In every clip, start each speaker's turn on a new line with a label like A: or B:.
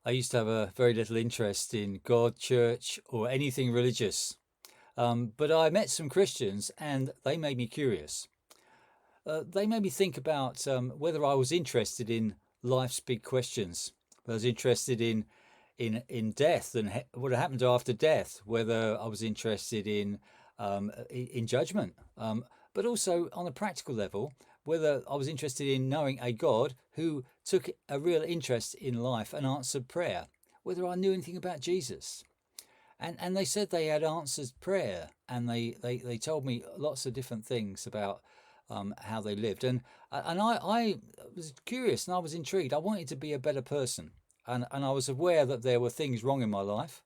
A: I used to have a very little interest in God, church, or anything religious. But I met some Christians and they made me curious. They made me think about whether I was interested in life's big questions. I was interested in death and what happened after death. Whether I was interested in judgment, but also on a practical level, whether I was interested in knowing a God who took a real interest in life and answered prayer. Whether I knew anything about Jesus. And they said they had answered prayer, and they told me lots of different things about how they lived, and I was curious and I was intrigued. I wanted to be a better person, and I was aware that there were things wrong in my life,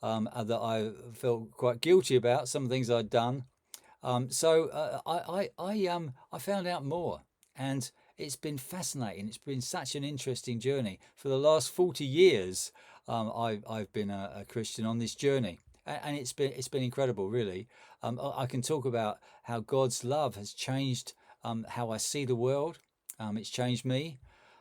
A: that I felt quite guilty about, some things I'd done. So I found out more, and it's been fascinating. It's been such an interesting journey. For the last 40 years, I've been a Christian on this journey, and it's been incredible, really. I can talk about how God's love has changed how I see the world. It's changed me.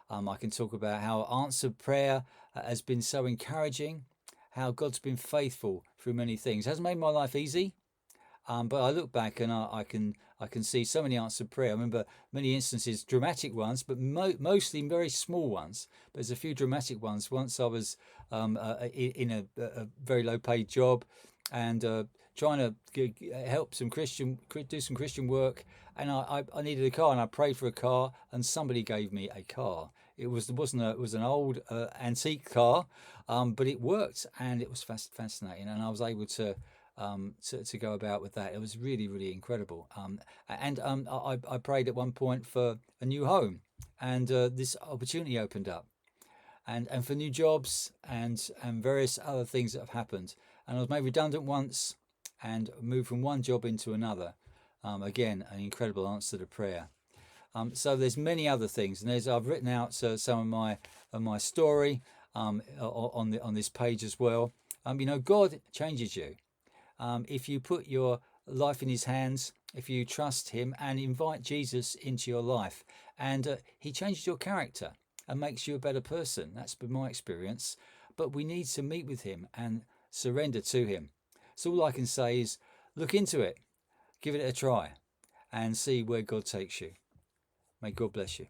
A: I can talk about how answered prayer has been so encouraging, how God's been faithful through many things. It hasn't made my life easy, but I look back and I can see so many answered prayer. I remember many instances, dramatic ones, but mostly very small ones. But there's a few dramatic ones. Once I was in a very low paid job, and trying to help do some Christian work, and I needed a car, and I prayed for a car, and somebody gave me a car. It was an old antique car, but it worked, and it was fascinating, and I was able to go about with that. It was really, really incredible. And I prayed at one point for a new home, and this opportunity opened up, and for new jobs and various other things that have happened. And I was made redundant once, and moved from one job into another. Again, an incredible answer to prayer. So there's many other things, and I've written out some of my story on this page as well. God changes you. If you put your life in his hands, if you trust him and invite Jesus into your life, and he changes your character and makes you a better person. That's been my experience. But we need to meet with him and surrender to him. So all I can say is look into it, give it a try, and see where God takes you. May God bless you.